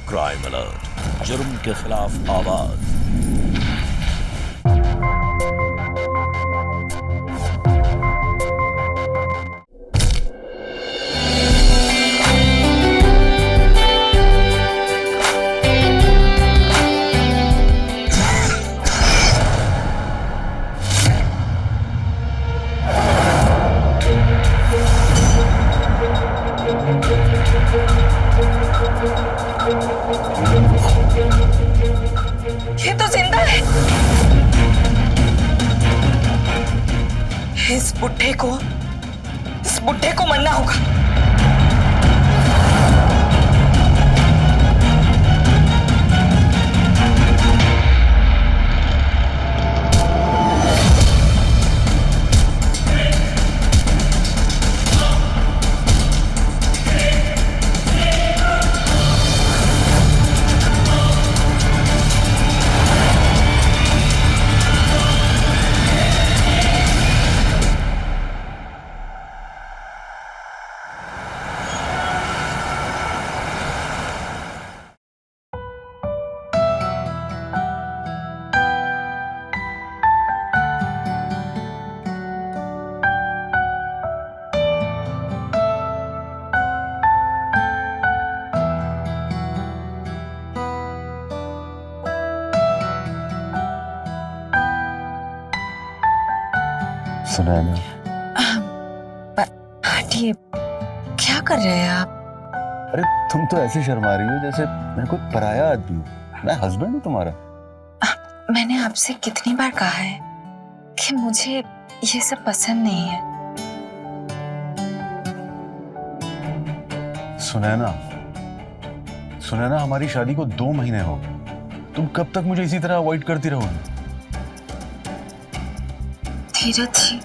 Crime alert, जुर्म के खिलाफ आवाज। ये तो जिंदा है। इस बुड्ढे को मरना होगा। सुना है ना? आंटी, क्या कर रहे हैं आप? अरे तुम तो ऐसे शर्मा रही हो जैसे मैं कोई पराया आदमी हूँ। मैं हस्बैंड हूँ तुम्हारा। मैंने आपसे कितनी बार कहा है कि मुझे ये सब पसंद नहीं है। सुनैना, हमारी शादी को 2 महीने हो गए। तुम कब तक मुझे इसी तरह अवॉइड करती रहोगी? धीरज जी,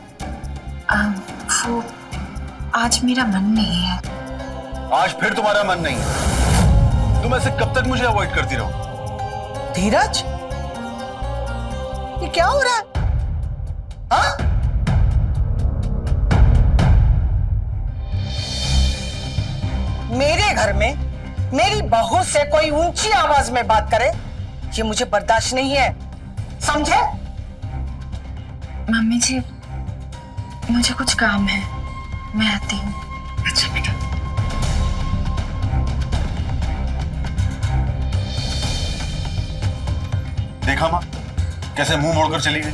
वो आज मेरा मन नहीं है। आज फिर तुम्हारा मन नहीं है? तुम ऐसे कब तक मुझे अवॉइड करती रहो? धीरज, ये क्या हो रहा है? हाँ? मेरे घर में मेरी बहू से कोई ऊंची आवाज में बात करे, ये मुझे बर्दाश्त नहीं है, समझे? मम्मी जी, मुझे कुछ काम है, मैं आती हूँ। अच्छा बेटा। देखा माँ, कैसे मुंह मोड़कर चली गई।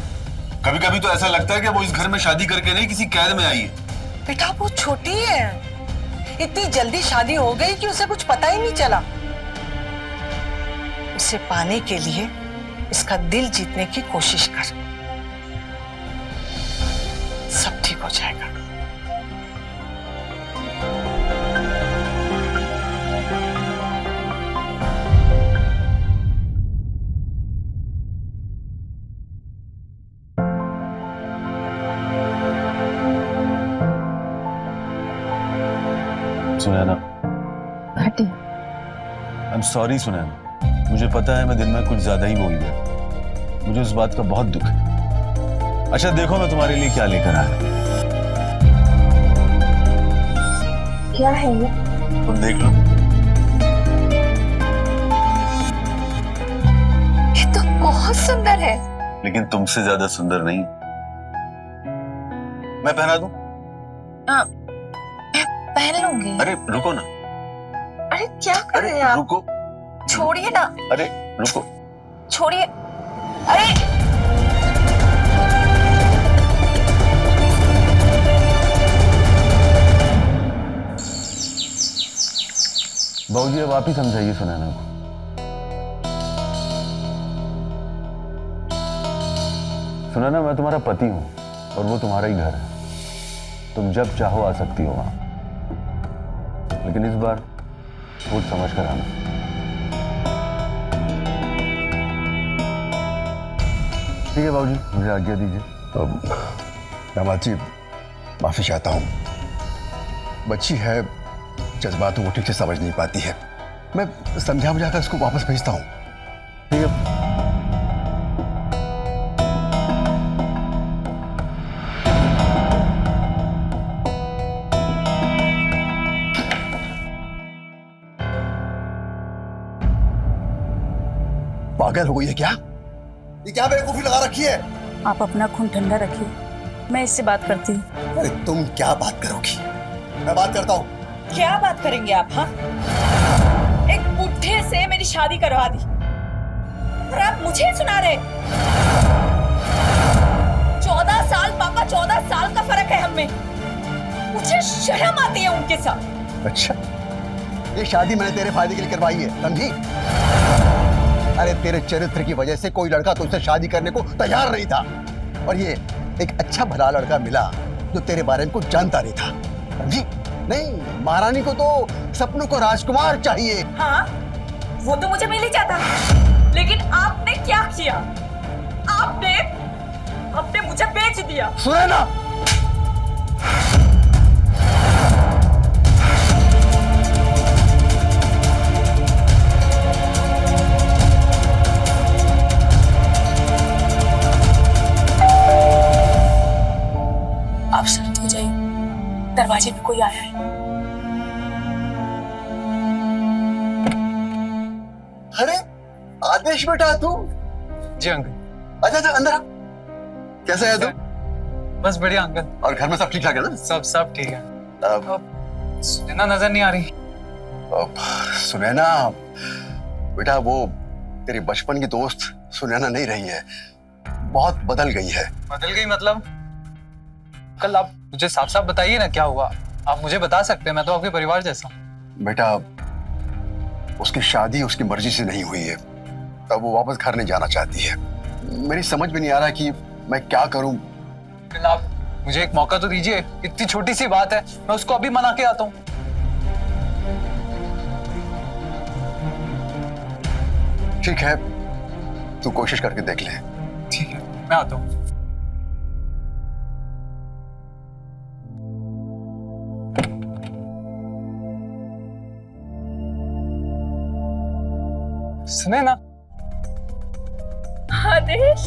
कभी कभी तो ऐसा लगता है कि वो इस घर में शादी करके नहीं किसी कैद में आई है। बेटा वो छोटी है, इतनी जल्दी शादी हो गई कि उसे कुछ पता ही नहीं चला। उसे पाने के लिए इसका दिल जीतने की कोशिश कर, सब ठीक हो जाएगा। सुनैना, हटी। आई एम सॉरी सुनैना, मुझे पता है मैं दिन में कुछ ज्यादा ही बोल गया। मुझे उस बात का बहुत दुख है। अच्छा देखो मैं तुम्हारे लिए क्या लेकर आया। क्या है ये? तुम देख लो। ये तो बहुत सुंदर है। लेकिन तुमसे ज्यादा सुंदर नहीं। मैं पहना दूं? पहन लूंगी। अरे रुको ना। अरे क्या कर रहे हैं आप? रुको। छोड़िए ना। अरे रुको। छोड़िए। अरे बाबूजी अब आप ही समझाइए सुनैना को। सुनैना, मैं तुम्हारा पति हूं और वो तुम्हारा ही घर है। तुम जब चाहो आ सकती हो वहां, लेकिन इस बार सोच समझ कर आना। ठीक है बाबूजी, मुझे आज्ञा दीजिए। दामाद जी, माफी चाहता हूँ। बच्ची है, जज्बातों को ठीक से समझ नहीं पाती है। मैं समझा बुझाकर उसको वापस भेजता हूँ। ठीक है। पागल हो गई है क्या? ये क्या बेवकूफी लगा रखी है? आप अपना खून ठंडा रखिए, मैं इससे बात करती हूँ। अरे तुम क्या बात करोगी? मैं बात करता हूँ। क्या बात करेंगे आप? हाँ, एक बुढ़े से मेरी शादी करवा दी और आप मुझे सुना रहे। 14 साल पापा, 14 साल का फर्क है हमें। मुझे शर्म आती है उनके साथ। अच्छा, ये शादी मैंने तेरे फायदे के लिए करवाई है, समझी? अरे तेरे चरित्र की वजह से कोई लड़का तुझसे शादी करने को तैयार नहीं था, और ये एक अच्छा भला लड़का मिला जो तेरे बारे में कुछ जानता नहीं था, समझी? नहीं, महारानी को तो सपनों को राजकुमार चाहिए। हाँ, वो तो मुझे मिल ही जाता, लेकिन आपने क्या किया? आपने मुझे बेच दिया। सुने ना, आप शांत हो जाइए, दरवाजे पे कोई आया है। अरे आदेश बेटा तू? जी अंकल। अच्छा अच्छा, अंदर आ। कैसा है तू? बस बढ़िया अंकल। और घर में सब ठीक ठाक है ना? सब ठीक है। अब सुनैना नजर नहीं आ रही। सुनैना बेटा, वो तेरी बचपन की दोस्त सुनैना नहीं रही है, बहुत बदल गई है। बदल गई मतलब? कल आप मुझे साफ साफ बताइए ना क्या हुआ। आप मुझे बता सकते हैं, मैं तो आपके परिवार जैसा हूँ। बेटा, उसकी शादी उसकी मर्जी से नहीं हुई है, तब वो वापस घर नहीं जाना चाहती है। मेरी समझ में नहीं आ रहा कि मैं क्या करूं। कल आप मुझे एक मौका तो दीजिए, इतनी छोटी सी बात है, मैं उसको अभी मना के आता हूँ। ठीक है, तू कोशिश करके देख ले। ठीक है, मैं आता हूँ। सुने ना। आदेश,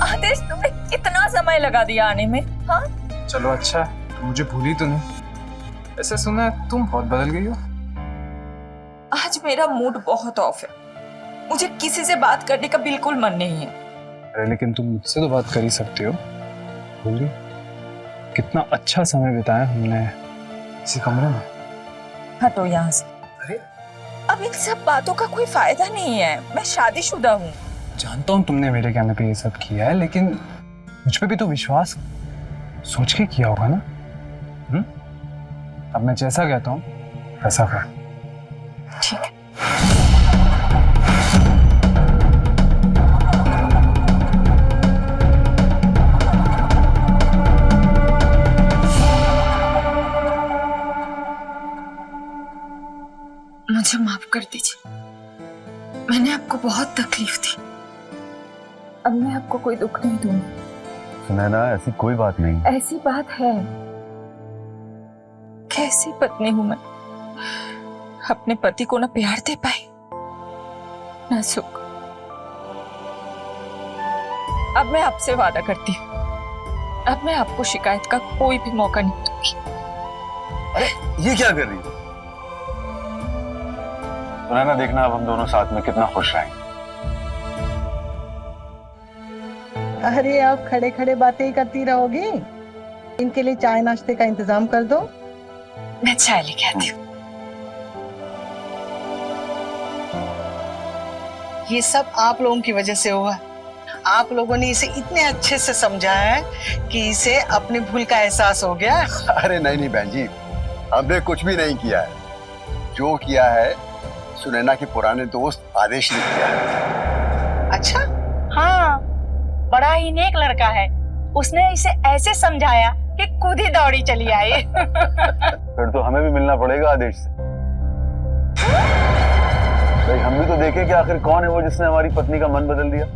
आदेश, तुम्हें कितना समय लगा दिया आने में? हाँ, चलो अच्छा है, मुझे भूली तो नहीं। ऐसे सुना है तुम बहुत बदल गई हो। आज मेरा मूड बहुत ऑफ है, मुझे किसी से बात करने का बिल्कुल मन नहीं है। अरे लेकिन तुम मुझसे तो बात कर ही सकते हो। भूल गई? कितना अच्छा समय बिताया हमने इसी कमरे में। हटो यहाँ से। अरे अब इन सब बातों का कोई फायदा नहीं है, मैं शादीशुदा हूँ। जानता हूँ तुमने मेरे कहने पे ये सब किया है, लेकिन मुझ पे भी तो विश्वास सोच के किया होगा ना। अब मैं जैसा कहता हूँ वैसा कर। ठीक है। मुझे माफ कर दीजिए, मैंने आपको बहुत तकलीफ दी। अब मैं आपको कोई दुख नहीं दूंगी। सुनैना, ऐसी कोई बात नहीं। ऐसी बात है। कैसी पत्नी हूं मैं, अपने पति को ना प्यार दे पाई ना सुख। अब मैं आपसे वादा करती हूँ, अब मैं आपको शिकायत का कोई भी मौका नहीं दूंगी। अरे ये क्या कर रही है? सुनैना, देखना अब हम दोनों साथ में कितना खुश रहेंगे। अरे आप खड़े खड़े बातें ही करती रहोगी? इनके लिए चाय नाश्ते का इंतजाम कर दो। मैं चाय लेके आती हूँ। ये सब आप लोगों की वजह से हुआ। आप लोगों ने इसे इतने अच्छे से समझाया है कि इसे अपनी भूल का एहसास हो गया। अरे नहीं नहीं बहन जी, हमने कुछ भी नहीं किया है। जो किया है सुनैना के पुराने दोस्त आदेश ने किया है। अच्छा, हाँ, बड़ा ही नेक लड़का है। उसने इसे ऐसे समझाया कि खुद ही दौड़ी चली आई। फिर तो हमें भी मिलना पड़ेगा आदेश से। भाई हम भी तो देखें कि आखिर कौन है वो जिसने हमारी पत्नी का मन बदल दिया।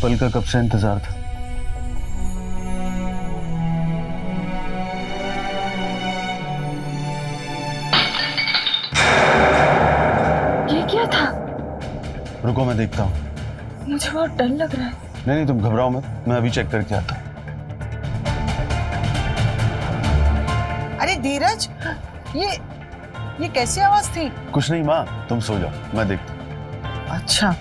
पल का कब से इंतजार था। ये क्या था? रुको मैं देखता हूँ। मुझे बहुत डर लग रहा है। नहीं नहीं तुम घबराओ मत, मैं अभी चेक करके आता हूँ। अरे धीरज, ये कैसी आवाज थी? कुछ नहीं माँ, तुम सो जाओ, मैं देखता हूँ। अच्छा।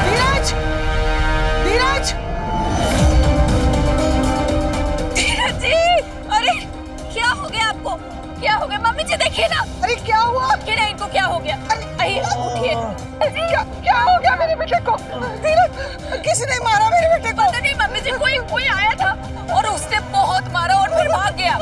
धीरज, धीरज, धीरज जी, अरे क्या हो गया आपको? क्या हो गया? मम्मी जी देखिए ना। अरे क्या हुआ? कि नहीं, इनको क्या हो गया? आइए उठिए। क्या हो गया मेरे बेटे को? धीरज, किसने मारा मेरे बेटे को? पता नहीं मम्मी जी, कोई आया था और उसने बहुत मारा और फिर भाग गया।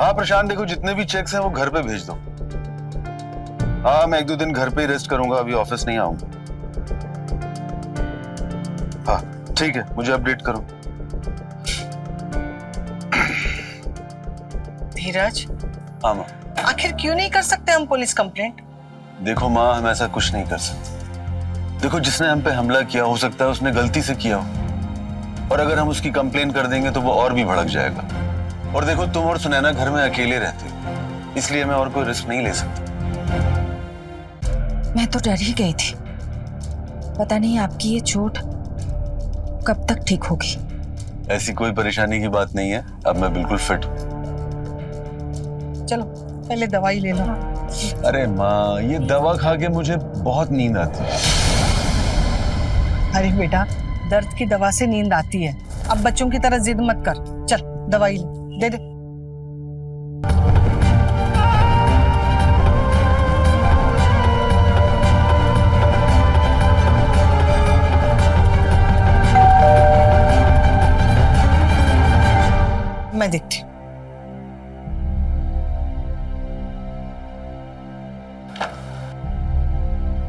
हाँ प्रशांत, देखो जितने भी चेक्स हैं वो घर पे भेज दो। हाँ मैं 1-2 दिन घर पे ही रेस्ट करूंगा, अभी ऑफिस नहीं आऊंगा। हाँ ठीक है, मुझे अपडेट करो। धीरज, हाँ माँ। आखिर क्यों नहीं कर सकते हम पुलिस कंप्लेंट? देखो माँ, हम ऐसा कुछ नहीं कर सकते। देखो जिसने हम पे हमला किया, हो सकता है उसने गलती से किया हो, और अगर हम उसकी कंप्लेन कर देंगे तो वो और भी भड़क जाएगा। और देखो तुम और सुनैना घर में अकेले रहते हो, इसलिए मैं और कोई रिस्क नहीं ले सकता। मैं तो डर ही गई थी, पता नहीं आपकी ये चोट कब तक ठीक होगी। ऐसी कोई परेशानी की बात नहीं है, अब मैं बिल्कुल फिट हूँ। चलो पहले दवाई ले लो। अरे माँ, ये दवा खा के मुझे बहुत नींद आती है। अरे बेटा, दर्द की दवा से नींद आती है। अब बच्चों की तरह जिद मत कर, चल दवाई दे दे। मैं देखती हूँ।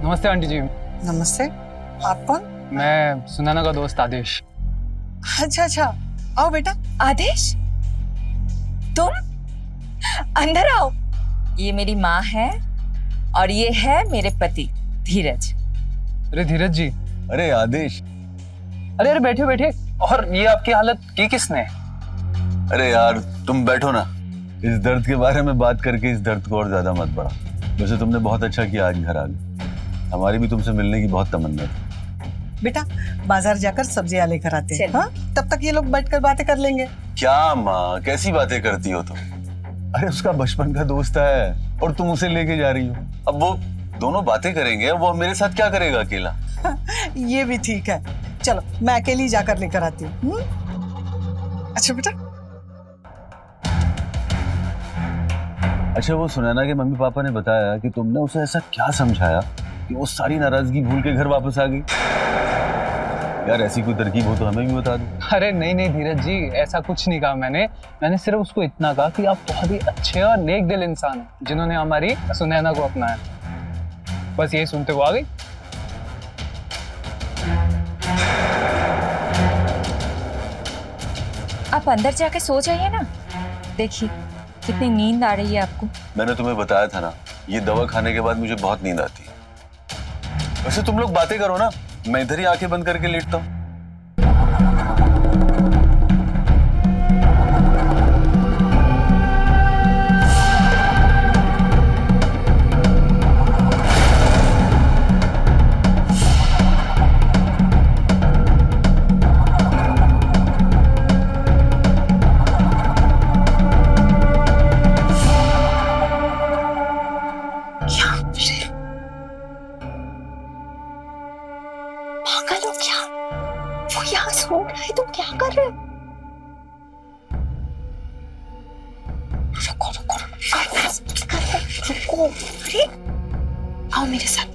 नमस्ते आंटी जी। नमस्ते, आप कौन? मैं सुनैना का दोस्त आदेश। अच्छा अच्छा, आओ बेटा। आदेश, तुम अंदर आओ। ये मेरी माँ है और ये है मेरे पति धीरज। अरे धीरज जी। अरे आदेश। अरे बैठे बैठे। और ये आपकी हालत की किसने? अरे यार तुम बैठो ना, इस दर्द के बारे में बात करके इस दर्द को और ज्यादा मत बढ़ा। वैसे तुमने बहुत अच्छा किया आज घर आ गए, हमारी भी तुमसे मिलने की बहुत तमन्ना थी। बेटा बाजार जाकर सब्जियां लेकर आते हैं, हाँ? तब तक ये लोग बैठकर बातें कर लेंगे। क्या माँ, कैसी बातें करती हो तुम? अरे उसका बचपन का दोस्त है और तुम उसे लेके जा रही हो। अब वो दोनों बातें करेंगे, वो मेरे साथ क्या करेगा अकेला? ये भी ठीक है, चलो मैं अकेली जाकर लेकर आती हूँ। अच्छा बेटा। अच्छा, वो सुनैना के मम्मी पापा ने बताया कि तुमने उसे ऐसा क्या समझाया कि वो सारी नाराजगी भूल के घर वापस आ गई? यार ऐसी कोई तरकीब हो तो हमें भी बता दो। अरे नहीं नहीं धीरज जी, ऐसा कुछ नहीं कहा मैंने सिर्फ उसको इतना कहा कि आप बहुत ही अच्छे और नेक दिल इंसान हैं जिन्होंने हमारी सुनैना को अपनाया। बस यही सुनते हुए आ गई। आप अंदर जाके सो जाइए ना, देखिए कितनी नींद आ रही है आपको। मैंने तुम्हें बताया था ना, ये दवा खाने के बाद मुझे बहुत नींद आती है। वैसे तुम लोग बातें करो ना, मैं इधर ही आंखें बंद करके लेटता हूँ। पागल हो क्या? वो यहाँ सो रहा है, तुम क्या कर रहे हो? रुको रुको रुको, अरे आओ मेरे साथ,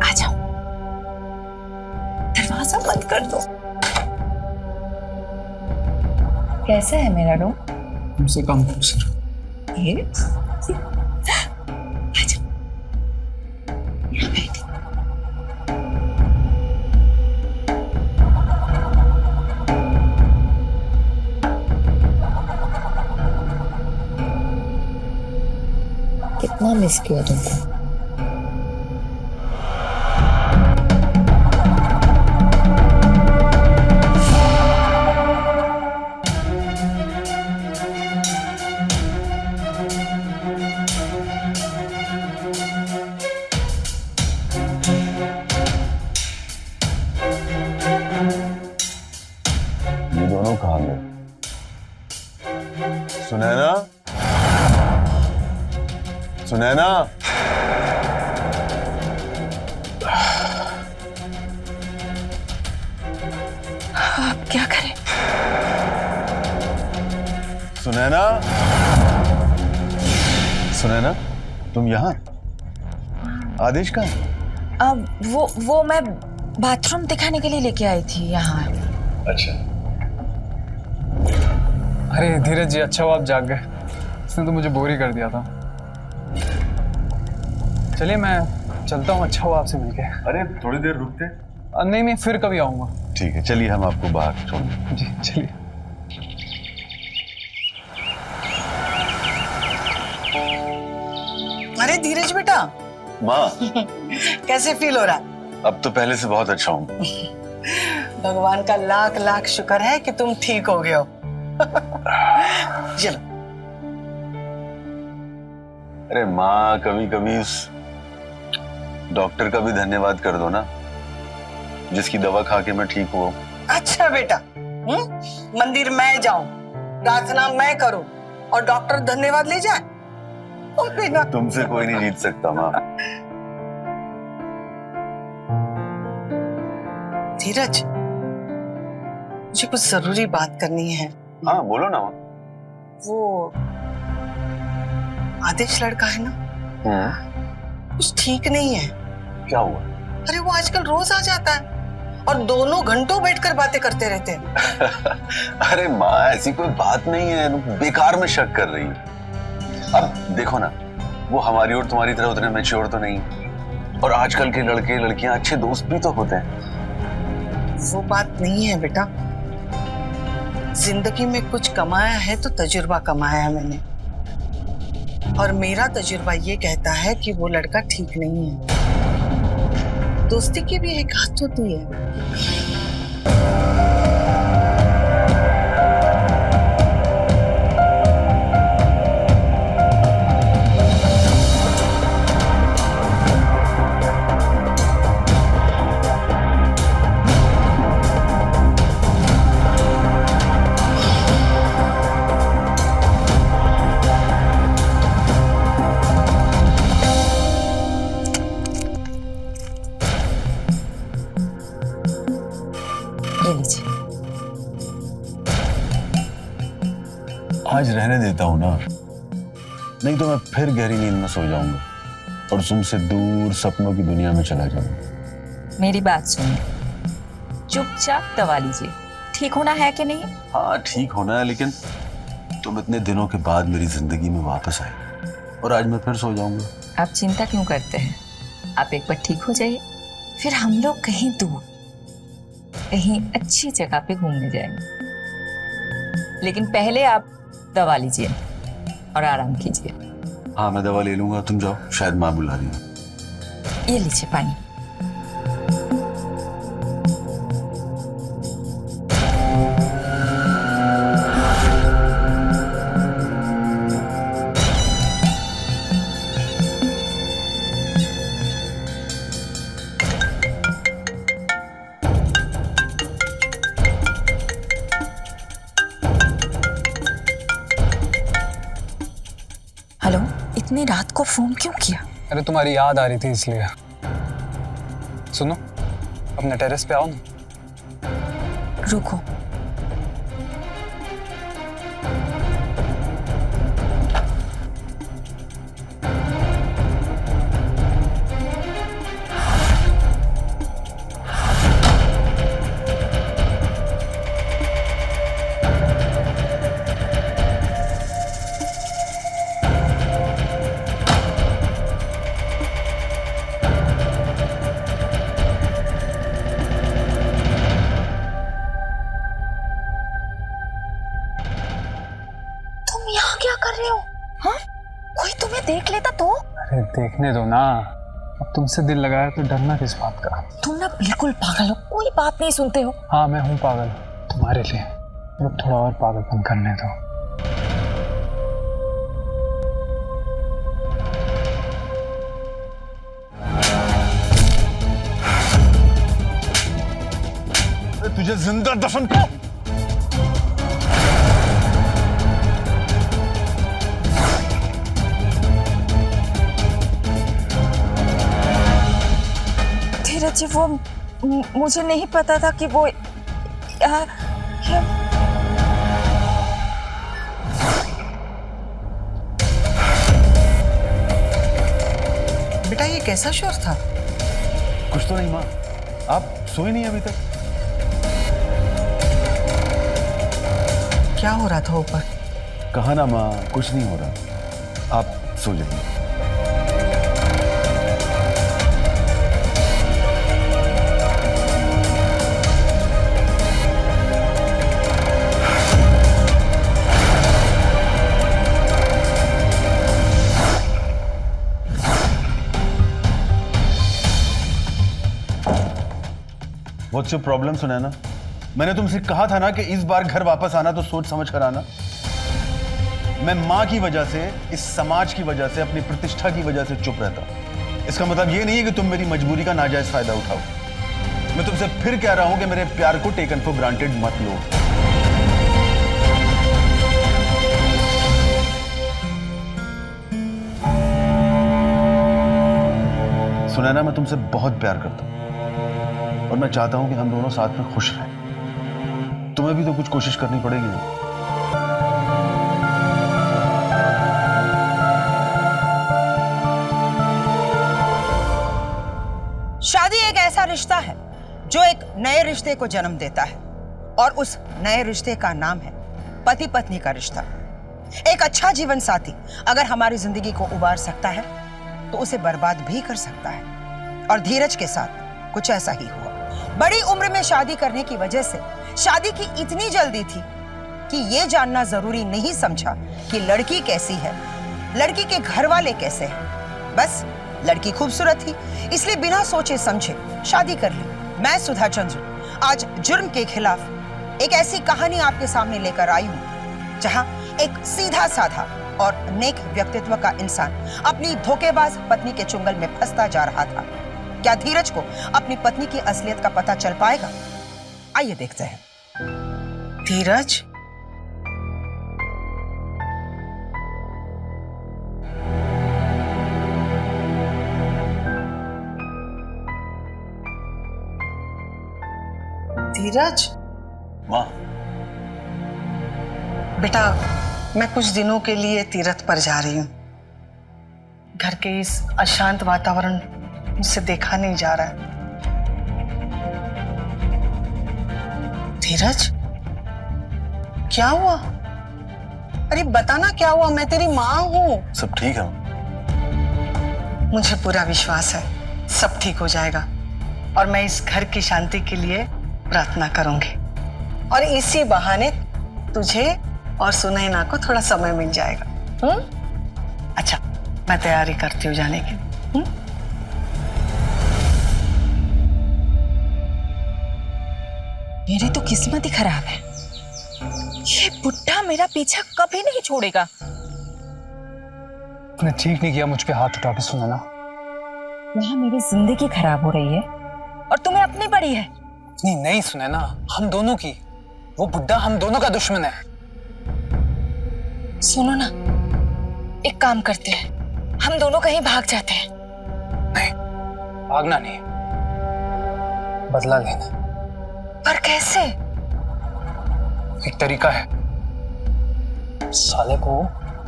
आ जाओ, दरवाजा बंद कर दो। कैसा है मेरा रूम? तुमसे कम खूबसूरत। ये आजा। यहाँ बैठ। कितना मिस किया तुमको। ये दोनों कहाँ गए? सुनैना, सुनैना, अब क्या करें? सुनैना, सुनैना, तुम यहाँ? आदेश कहाँ है? अब वो मैं बाथरूम दिखाने के लिए लेके आई थी यहाँ। अच्छा, अरे धीरज जी, अच्छा हुआ आप जाग गए। इसने तो मुझे बोर ही कर दिया था। चलिए मैं चलता हूँ, अच्छा हुआ आपसे मिलके। अरे थोड़ी देर रुकते। नहीं, फिर कभी आऊँगा। ठीक है, चलिए हम आपको बाहर छोड़ दें। जी चलिए। अरे धीरज बेटा, माँ, कैसे फील हो रहा है? अब तो पहले से बहुत अच्छा हूँ। भगवान का लाख लाख शुक्र है कि तुम ठीक हो गए हो। चलो। अरे माँ, कभी कभी उस डॉक्टर का भी धन्यवाद कर दो ना, जिसकी दवा खा के मैं ठीक हुआ। अच्छा बेटा, मंदिर मैं जाऊं, प्रार्थना मैं करूं और डॉक्टर धन्यवाद ले जाए? बिना तुमसे कोई नहीं जीत सकता माँ। धीरज, मुझे कुछ जरूरी बात करनी है। हाँ बोलो ना माँ। वो आदेश लड़का है ना, कुछ ठीक नहीं है। क्या हुआ? अरे वो आजकल रोज आ जाता है और दोनों घंटों बैठकर बातें करते रहते हैं। अरे माँ, ऐसी कोई बात नहीं है, बेकार में शक कर रही है। अब देखो ना, वो हमारी और तुम्हारी तरह उतने मैच्योर तो नहीं, और आजकल के लड़के लड़कियां अच्छे दोस्त भी तो होते हैं। वो बात नहीं है बेटा, जिंदगी में कुछ कमाया है तो तजुर्बा कमाया है मैंने, और मेरा तजुर्बा ये कहता है कि वो लड़का ठीक नहीं है। दोस्ती की भी एक हद होती है। ये लीजिए। आज रहने देता हूँ ना, नहीं तो मैं फिर गहरी नींद में सो जाऊंगा और तुमसे दूर सपनों की दुनिया में चला जाऊंगा। मेरी बात सुनिए, चुपचाप दवा लीजिए। ठीक होना है कि नहीं? हाँ ठीक होना है, लेकिन तुम इतने दिनों के बाद मेरी जिंदगी में वापस आए और आज मैं फिर सो जाऊंगा। आप चिंता क्यों करते हैं? आप एक बार ठीक हो जाइए, फिर हम लोग कहीं दूर, कहीं अच्छी जगह पे घूमने जाएंगे। लेकिन पहले आप दवा लीजिए और आराम कीजिए। हाँ मैं दवा ले लूंगा, तुम जाओ, शायद माँ बुला रही है। ये लीजिए पानी। हेलो, इतनी रात को फोन क्यों किया? अरे तुम्हारी याद आ रही थी इसलिए। सुनो, अपने टेरेस पे आओ ना। रुको, हाँ, कोई तुम्हें देख लेता तो? अरे देखने दो ना, अब तुमसे दिल लगाया तो डरना किस बात का। तुम ना बिल्कुल पागल हो, कोई बात नहीं सुनते हो। हाँ मैं हूँ पागल तुम्हारे लिए, अब थोड़ा और पागलपन करने दो। तुझे जिंदा दफन कर। धीरज जी, वो मुझे नहीं पता था कि वो बेटा ये कैसा शोर था? कुछ तो नहीं माँ, आप सोए नहीं अभी तक? क्या हो रहा था ऊपर? कहा ना माँ, कुछ नहीं हो रहा, आप सो जाइए। What's your problem Sunaina? मैंने तुमसे कहा था ना कि इस बार घर वापस आना तो सोच समझ कर आना। मैं माँ की वजह से, इस समाज की वजह से, अपनी प्रतिष्ठा की वजह से चुप रहता। इसका मतलब ये नहीं है कि तुम मेरी मजबूरी का नाजायज फायदा उठाओ। मैं तुमसे फिर कह रहा हूं कि मेरे प्यार को टेकन फॉर ग्रांटेड मत लो। सुनैना, मैं तुमसे बहुत प्यार करता हूं और मैं चाहता हूं कि हम दोनों साथ में खुश रहें। तुम्हें भी तो कुछ कोशिश करनी पड़ेगी ना। शादी एक ऐसा रिश्ता है जो एक नए रिश्ते को जन्म देता है और उस नए रिश्ते का नाम है पति पत्नी का रिश्ता। एक अच्छा जीवन साथी अगर हमारी जिंदगी को उबार सकता है तो उसे बर्बाद भी कर सकता है, और धीरज के साथ कुछ ऐसा ही हुआ। बड़ी उम्र में शादी करने की वजह से शादी की इतनी जल्दी थी कि ये जानना जरूरी नहीं समझा कि लड़की कैसी है, लड़की के घर वाले कैसे हैं। बस लड़की खूबसूरत थी, इसलिए बिना सोचे समझे शादी कर ली। मैं सुधा चंद्र आज जुर्म के खिलाफ एक ऐसी कहानी आपके सामने लेकर आई हूं जहां एक सीधा साधा और नेक व्यक्तित्व का इंसान अपनी धोखेबाज पत्नी के चुंगल में फंसता जा रहा था। क्या धीरज को अपनी पत्नी की असलियत का पता चल पाएगा? आइए देखते हैं। धीरज, धीरज। माँ, बेटा मैं कुछ दिनों के लिए तीरथ पर जा रही हूँ। घर के इस अशांत वातावरण मुझसे देखा नहीं जा रहा है। धीरज, क्या हुआ? अरे बताना क्या हुआ, मैं तेरी माँ हूँ। सब ठीक है? मुझे पूरा विश्वास है सब ठीक हो जाएगा, और मैं इस घर की शांति के लिए प्रार्थना करूंगी, और इसी बहाने तुझे और सुनैना को थोड़ा समय मिल जाएगा। अच्छा, मैं तैयारी करती हूँ जाने की। मेरी तो किस्मत ही खराब है, ये बुढ़ा मेरा पीछा कभी नहीं छोड़ेगा। तुमने ठीक नहीं किया मुझ पे हाथ उठा के सुनैना। यहाँ मेरी जिंदगी खराब हो रही है और तुम्हें अपनी पड़ी है। नहीं नहीं सुनैना, हम दोनों की, वो बुड्ढा हम दोनों का दुश्मन है। सुनो ना, एक काम करते हैं, हम दोनों कहीं भाग जाते हैं। नहीं, भागना नहीं, बदला लेना। पर कैसे? एक तरीका है, साले को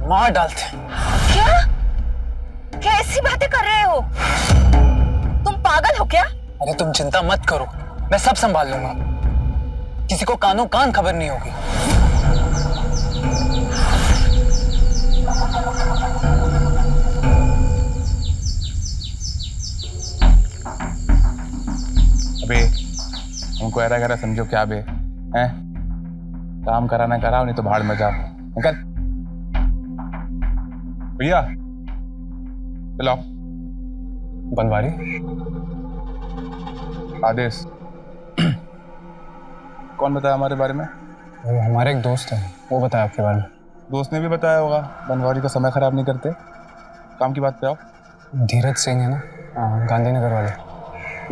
मार डालते हैं। क्या? कैसी बातें कर रहे हो? तुम पागल हो क्या? अरे तुम चिंता मत करो, मैं सब संभाल लूंगा, किसी को कानों कान खबर नहीं होगी। अबे हमको ऐरा गैरा समझो क्या बे हैं? काम कराना कराओ, नहीं तो भाड़ में जाओ। निकल। भैया चलाओ। बनवारी आदेश कौन बताया हमारे बारे में? वो हमारे एक दोस्त है, वो बताया आपके बारे में। दोस्त ने भी बताया होगा। बनवारी का समय खराब नहीं करते। काम की बात पे आओ। धीरज सिंह है ना, गांधीनगर वाले,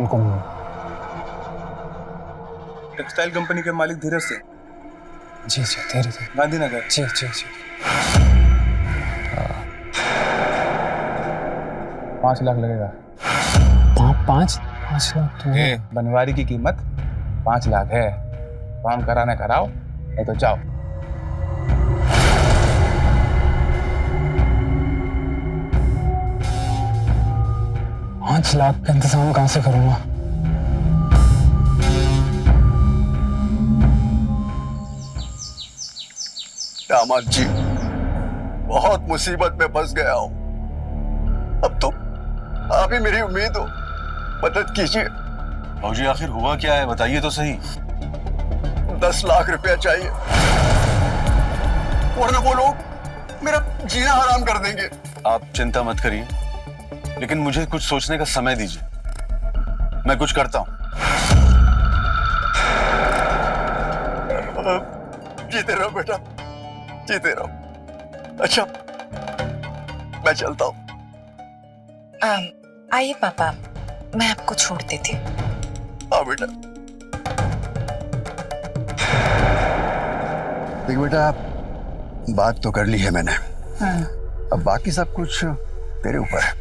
उनको मिलो। टेक्सटाइल कंपनी के मालिक धीरज सिंह? जी जी धीरज सिंह, गांधीनगर। जी जी जी। 5 लाख लगेगा। 5 लाख तो है। बनवारी की कीमत 5 लाख है। काम कराने कराओ, नहीं तो जाओ। पाँच लाख का इंतजाम कहाँ से करूंगा? दामाद जी, बहुत मुसीबत में फंस गया हूं। अब तो आप ही मेरी उम्मीद हो, मदद कीजिए। भाऊजी आखिर हुआ क्या है, बताइए तो सही। 10 लाख रुपया चाहिए, वरना वो लोग मेरा जीना हराम कर देंगे। आप चिंता मत करिए, लेकिन मुझे कुछ सोचने का समय दीजिए, मैं कुछ करता हूं। जीते रहो बेटा, जीते रहो। अच्छा, मैं चलता हूं। आइए पापा, मैं आपको छोड़ देती हूँ। हाँ बेटा। देख बेटा, बात तो कर ली है मैंने, अब बाकी सब कुछ तेरे ऊपर है।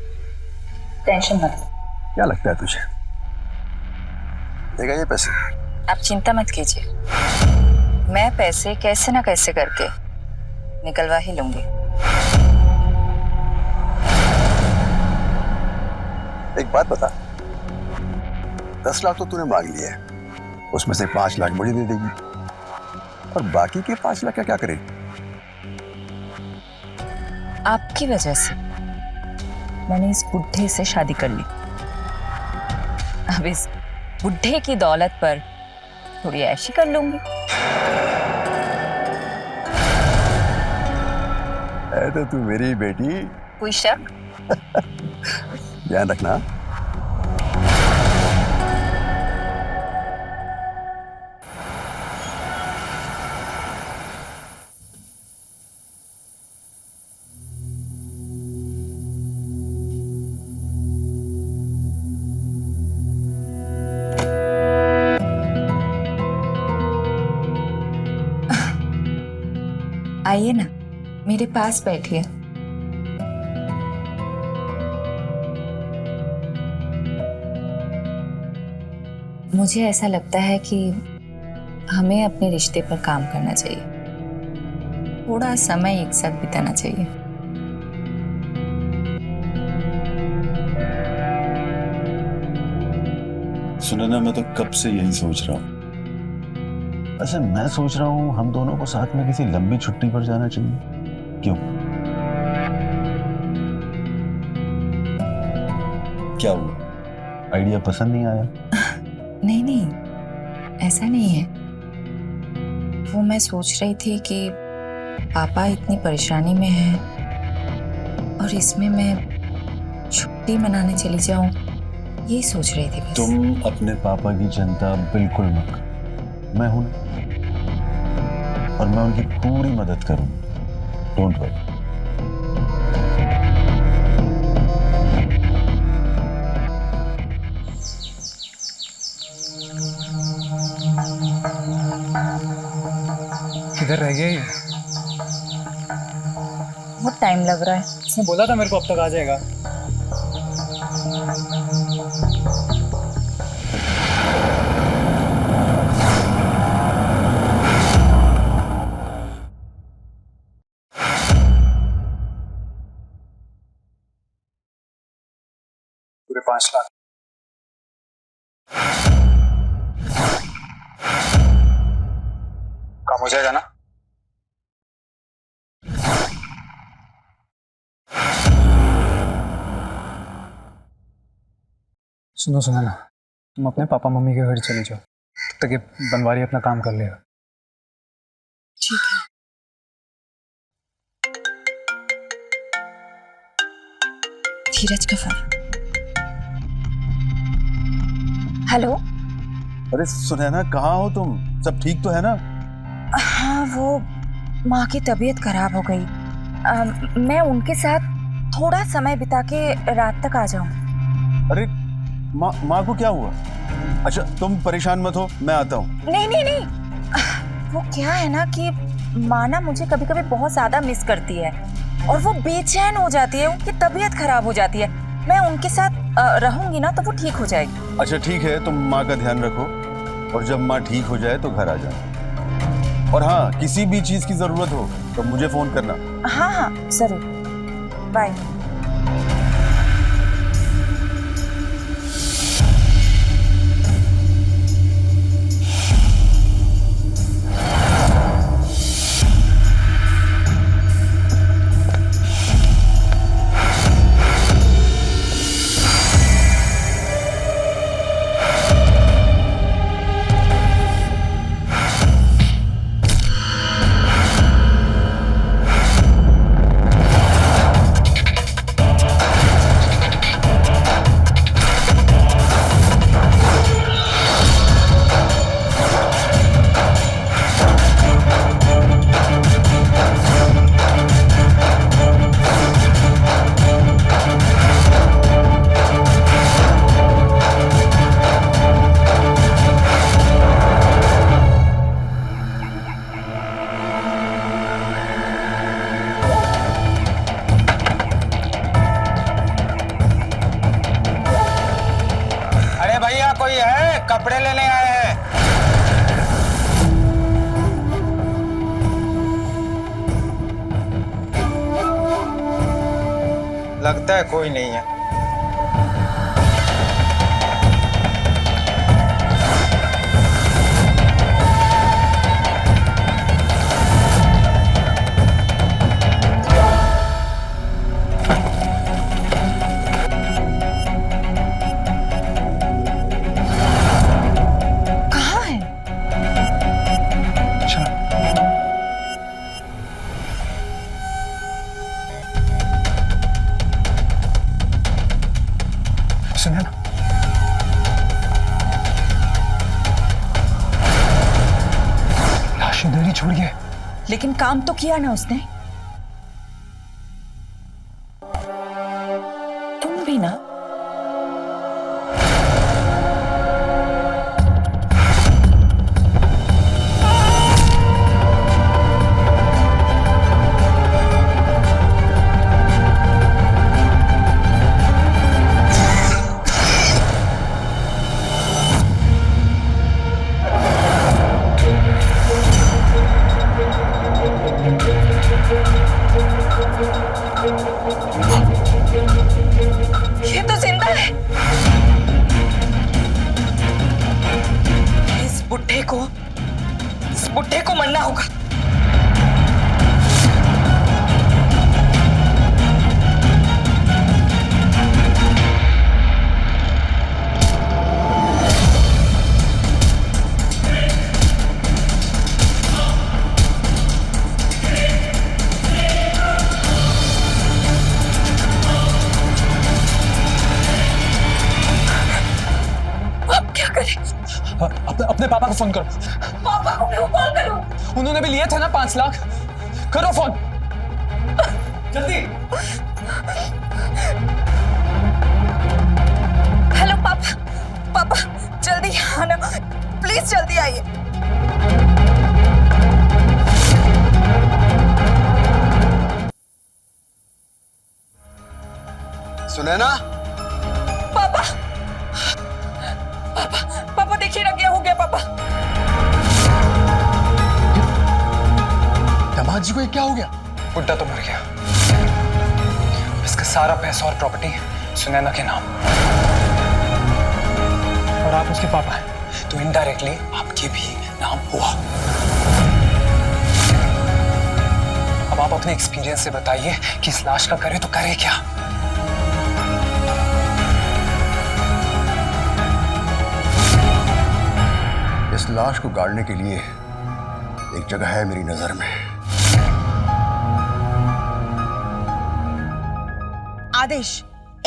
टेंशन मत। क्या लगता है तुझे, देगा ये पैसे? आप चिंता मत कीजिए, मैं पैसे कैसे ना कैसे करके निकलवा ही लूंगी। एक बात बता, 10 लाख तो तूने मांग लिए, उसमें से 5 लाख मुझे दे देगी, और बाकी के 5 लाख का क्या करेगी? आपकी वजह से मैंने इस बुढ़े से शादी कर ली। अब इस बुढ़े की दौलत पर थोड़ी ऐशी कर लूंगी। है तो तू मेरी बेटी। कोई शक? ध्यान रखना। आइए ना, मेरे पास बैठिए। मुझे ऐसा लगता है कि हमें अपने रिश्ते पर काम करना चाहिए, थोड़ा समय एक साथ बिताना चाहिए। सुनैना, मैं तो कब से यही सोच रहा हूँ। वैसे मैं सोच रहा हूँ हम दोनों को साथ में किसी लंबी छुट्टी पर जाना चाहिए। क्यों, क्या हुआ, आइडिया पसंद नहीं आया? नहीं नहीं, ऐसा नहीं है। वो मैं सोच रही थी कि पापा इतनी परेशानी में हैं और इसमें मैं छुट्टी मनाने चली जाऊं, यही सोच रही थी बस। तुम अपने पापा की चिंता बिल्कुल मत करो, मैं हूं ना, और मैं उनकी पूरी मदद करूंगा। Don't worry. किधर रह गया ये? बहुत टाइम लग रहा है। उसने बोला था मेरे को अब तक आ जाएगा। पूरे 5 लाख। काम हो जाएगा ना? सुनो सुनैना, तुम अपने पापा मम्मी के घर चले जाओ, तब तक ये बनवारी अपना काम कर लेगा। ठीक है। धीरज का फोन। हेलो। अरे सुनैना, कहाँ हो तुम? सब ठीक तो है ना? हाँ, वो माँ की तबीयत खराब हो गई। मैं उनके साथ थोड़ा समय बिता के रात तक आ जाऊं। अरे माँ को क्या हुआ? अच्छा तुम परेशान मत हो, मैं आता हूँ। नहीं नहीं नहीं, वो क्या है ना कि माँ ना मुझे कभी कभी बहुत ज्यादा मिस करती है और वो बेचैन हो जाती है, उनकी तबीयत खराब हो जाती है। मैं उनके साथ रहूंगी ना तो वो ठीक हो जाएगी। अच्छा ठीक है, तुम माँ का ध्यान रखो और जब माँ ठीक हो जाए तो घर आ जाओ। और हाँ, किसी भी चीज की जरूरत हो तो मुझे फोन करना। हाँ हाँ जरूर। बाय। कोई है, कपड़े लेने आए हैं। लगता है कोई नहीं है। सुनिए ना, लाश इधर ही छोड़ गए। लेकिन काम तो किया ना उसने। तुम भी ना। ये तो जिंदा है। इस बुड्ढे को मरना होगा। अपने पापा को फोन करो। पापा को क्यों कॉल करूं? उन्होंने भी लिए थे ना 5 लाख। करो फोन जल्दी। हेलो पापा, पापा जल्दी आना, प्लीज जल्दी आइए। सुनैना, पापा पापा पापा देखिए ना क्या हो गया। पापा दामाद जी को ये क्या हो गया? बुड्ढा तो मर गया, इसका सारा पैसा और प्रॉपर्टी सुनैना के नाम, और आप उसके पापा हैं तो इनडायरेक्टली आपके भी नाम हुआ। अब आप अपने एक्सपीरियंस से बताइए कि इस लाश का करे तो करे क्या। इस लाश को गाड़ने के लिए एक जगह है मेरी नजर में। आदेश,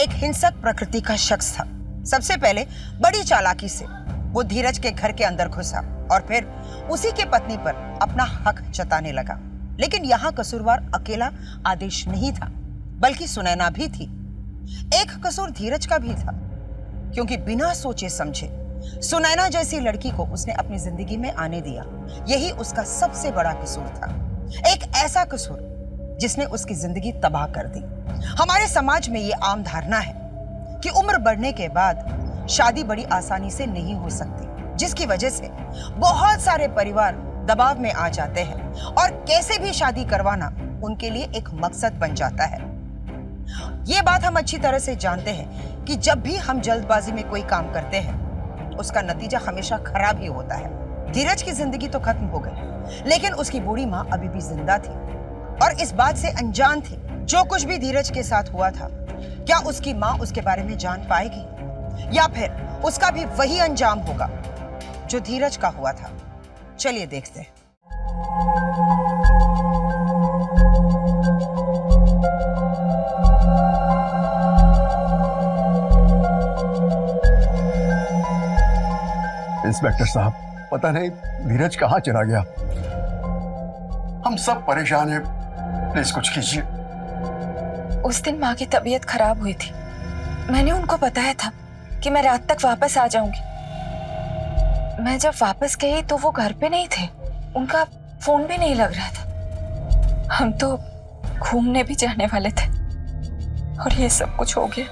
एक हिंसक प्रकृति का शख्स था। सबसे पहले बड़ी चालाकी से वो धीरज के घर के अंदर घुसा और फिर उसी के पत्नी पर अपना हक जताने लगा। लेकिन यहाँ कसूरवार अकेला आदेश नहीं था, बल्कि सुनैना भी थी। एक कसूर धीरज का भी था, क्योंकि बिना सोचे समझे सुनैना जैसी लड़की को उसने अपनी जिंदगी में आने दिया। यही उसका सबसे बड़ा कसूर था, एक ऐसा कसूर जिसने उसकी जिंदगी तबाह कर दी। हमारे समाज में ये आम धारणा है कि उम्र बढ़ने के बाद शादी बड़ी आसानी से नहीं हो सकती, जिसकी वजह से बहुत सारे परिवार दबाव में आ जाते हैं और कैसे भी शादी करवाना उनके लिए एक मकसद बन जाता है। ये बात हम अच्छी तरह से जानते हैं कि जब भी हम जल्दबाजी में कोई काम करते हैं उसका नतीजा हमेशा खराब ही होता है। धीरज की जिंदगी तो खत्म हो गई, लेकिन उसकी बूढ़ी माँ अभी भी जिंदा थी और इस बात से अनजान थी। जो कुछ भी धीरज के साथ हुआ था, क्या उसकी माँ उसके बारे में जान पाएगी या फिर उसका भी वही अंजाम होगा जो धीरज का हुआ था? चलिए देखते हैं। इंस्पेक्टर साहब, पता नहीं धीरज कहाँ चला गया। हम सब परेशान हैं, प्लीज कुछ कीजिए। उस दिन माँ की तबीयत खराब हुई थी। मैंने उनको बताया था कि मैं रात तक वापस आ जाऊंगी। मैं जब वापस गई तो वो घर पे नहीं थे, उनका फोन भी नहीं लग रहा था। हम तो घूमने भी जाने वाले थे और ये सब कुछ हो गया।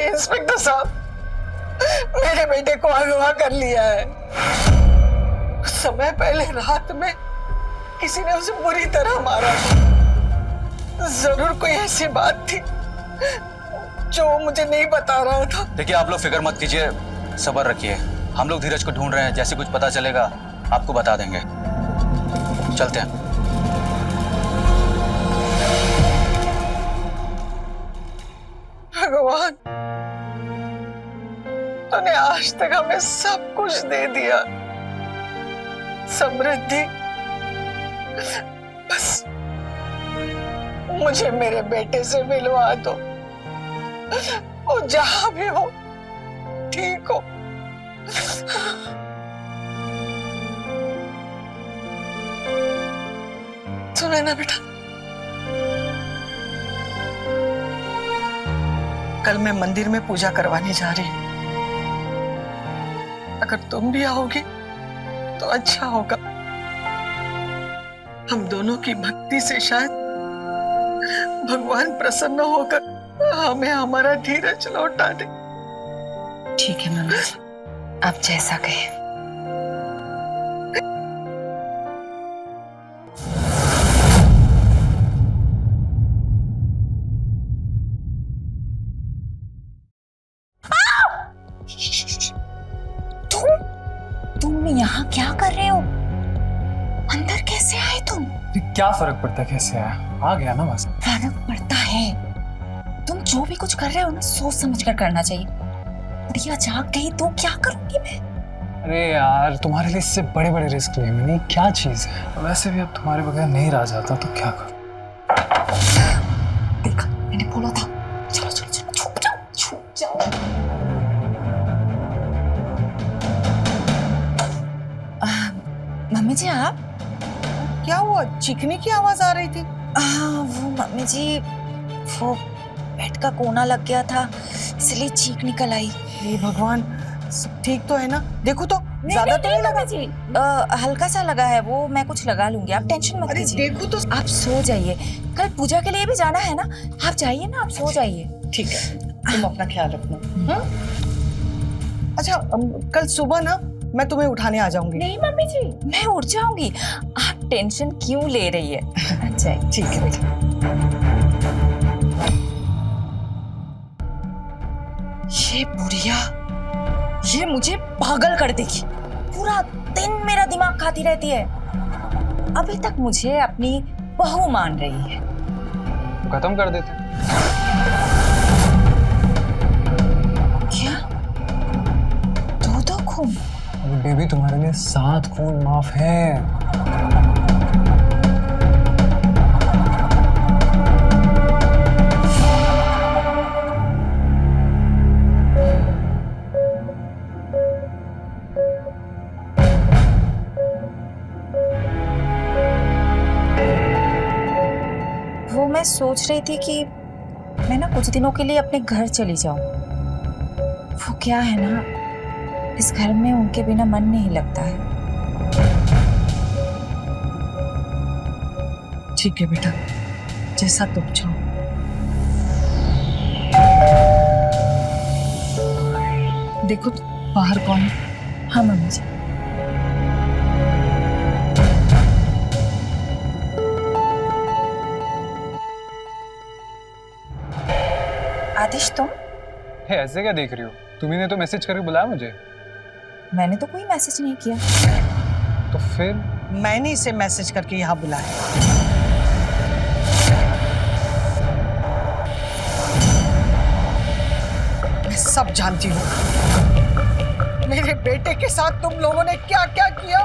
इंस्पेक्टर साहब, मेरे बेटे को अगवा कर लिया है। समय पहले रात में किसी ने उसे बुरी तरह मारा। जरूर कोई ऐसी बात थी जो मुझे नहीं बता रहा था। देखिए, आप लोग फिक्र मत कीजिए, सब्र रखिए। हम लोग धीरज को ढूंढ रहे हैं, जैसे कुछ पता चलेगा आपको बता देंगे। चलते हैं। भगवान, तूने आज तक हमें सब कुछ दे दिया, समृद्धि। बस मुझे मेरे बेटे से मिलवा दो। वो जहां भी हो ठीक हो। सुने ना बेटा, कल मैं मंदिर में पूजा करवाने जा रही हूँ। अगर तुम भी आओगी तो अच्छा होगा। हम दोनों की भक्ति से शायद भगवान प्रसन्न होकर हमें हमारा धीरज लौटा दे। ठीक है मम्मी, आप जैसा कहें। तुम यहाँ क्या कर रहे हो? अंदर कैसे आए तुम? क्या फर्क पड़ता है कैसे आया? आ गया ना बस। फर्क पड़ता है। तुम जो भी कुछ कर रहे हो ना, सोच समझ कर करना चाहिए। प्रिया जाग गई तो क्या करूंगी मैं? अरे यार, तुम्हारे लिए इससे बड़े बड़े रिस्क लिए मैंने। क्या चीज है? वैसे भी अब तुम्हारे बगैर नहीं रह जाता तो क्या करूं? देखा, मैंने बोला था। चलो चलो चलो, छुप जाओ, छुप जाओ। मम्मी जी, आप? क्या हुआ? चीखने की आवाज आ रही थी। वो मम्मी जी, वो बेड का कोना लग गया था, इसलिए चीख निकल आई। हे भगवान, सब ठीक तो है ना? देखो तो, ज्यादा तो नहीं लगा जी? हल्का सा लगा है, वो मैं कुछ लगा लूंगी, आप टेंशन मत लीजिए। देखो तो। आप सो जाइए, कल पूजा के लिए भी जाना है ना। आप जाइए ना, आप सो जाइए। ठीक है, तुम अपना ख्याल रखना। अच्छा, कल सुबह ना मैं तुम्हें उठाने आ जाऊंगी। नहीं मम्मी जी, मैं उठ जाऊंगी। आप टेंशन क्यों ले रही है? अच्छा ठीक है बेटा। ये बुढ़िया, ये मुझे पागल कर देगी। पूरा दिन मेरा दिमाग खाती रहती है। अभी तक मुझे अपनी बहू मान रही है। तो खत्म कर देते। क्या? दो खून? बेबी, तुम्हारे लिए 7 खून माफ है। सोच रही थी कि मैं ना कुछ दिनों के लिए अपने घर चली जाऊं। वो क्या है ना, इस घर में उनके बिना मन नहीं लगता है। ठीक है बेटा, जैसा तुम चाहो। देखो तो बाहर कौन है? हाँ मम्मी जी। आदिश तुम? हे, ऐसे क्या देख रही हो? तुम्ही ने तो मैसेज करके बुलाया मुझे। मैंने तो कोई मैसेज नहीं किया। तो फिर? मैंने इसे मैसेज करके यहाँ बुलाया। मैं सब जानती हूँ मेरे बेटे के साथ तुम लोगों ने क्या क्या किया।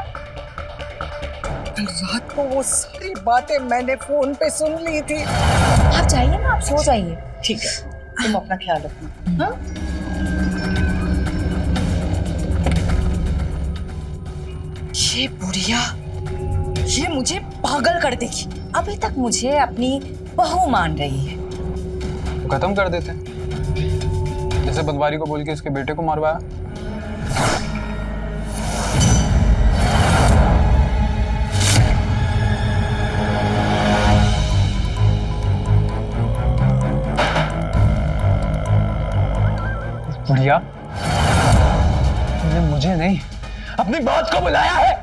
कल रात को वो सारी बातें मैंने फोन पे सुन ली थी। आप जाइए ना, आप सो जाइए। ठीक है, तुम अपना ख्याल रखना। हाँ? ये बुढ़िया, ये मुझे पागल कर देगी। अभी तक मुझे अपनी बहू मान रही है। तो खत्म कर देते हैं, जैसे बनवारी को बोल के इसके बेटे को मारवाया। बढ़िया, तुमने मुझे नहीं अपनी बात को बुलाया है।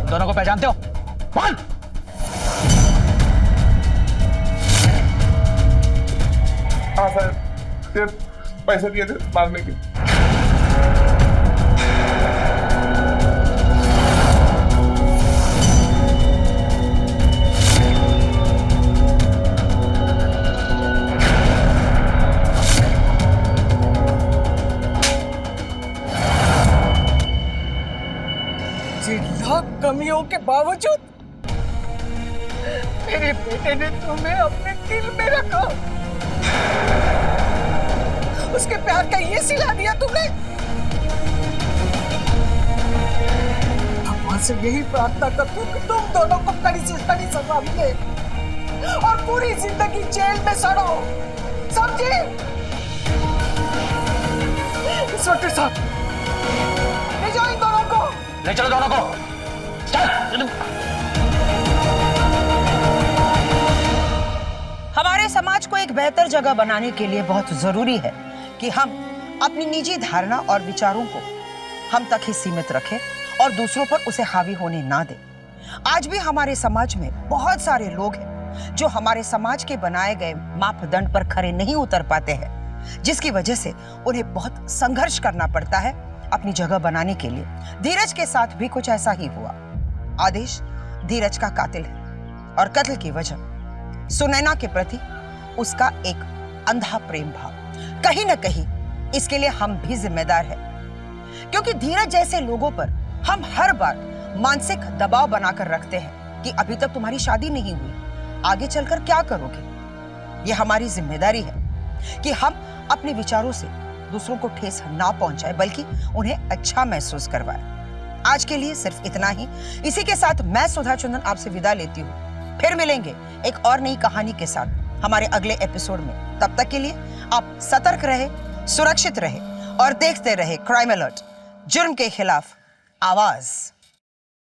दोनों को पहचानते हो? कौन? हाँ सर, सिर्फ पैसे दिए थे मारने के। कमियों के बावजूद मेरे बेटे ने तुम्हें अपने दिल में रखा। उसके प्यार का ये सिला दिया तुमने। भगवान से यही प्रार्थना करती हूँ कि तुम दोनों को कड़ी से कड़ी सजा मिले और पूरी जिंदगी जेल में सड़ो, समझे? इंस्पेक्टर साहब, ले जाओ इन दोनों को। ले चलो दोनों को। हमारे समाज को एक बेहतर जगह बनाने के लिए बहुत जरूरी है कि हम अपनी निजी धारणा और विचारों को हम तक ही सीमित रखें और दूसरों पर उसे हावी होने ना दें। आज भी हमारे समाज में बहुत सारे लोग हैं जो हमारे समाज के बनाए गए मापदंड पर खरे नहीं उतर पाते हैं, जिसकी वजह से उन्हें बहुत संघर्ष करना पड़ता है अपनी जगह बनाने के लिए। धीरज के साथ भी कुछ ऐसा ही हुआ। आदेश धीरज का कातिल है और कत्ल की वजह सुनैना के प्रति उसका एक अंधा प्रेम भाव। कहीं न कहीं इसके लिए हम भी जिम्मेदार हैं, क्योंकि धीरज जैसे लोगों पर हम हर बार मानसिक दबाव बनाकर रखते हैं कि अभी तक तुम्हारी शादी नहीं हुई, आगे चलकर क्या करोगे। यह हमारी जिम्मेदारी है कि हम अपने विचारों से दूसरों को ठेस ना पहुंचाए, बल्कि उन्हें अच्छा महसूस करवाए। आज के लिए सिर्फ इतना ही। इसी के साथ मैं सुधा चंदन आपसे विदा लेती हूँ। फिर मिलेंगे एक और नई कहानी के साथ हमारे अगले एपिसोड में। तब तक के लिए आप सतर्क रहे, सुरक्षित रहे और देखते रहे क्राइम अलर्ट, जुर्म के खिलाफ आवाज।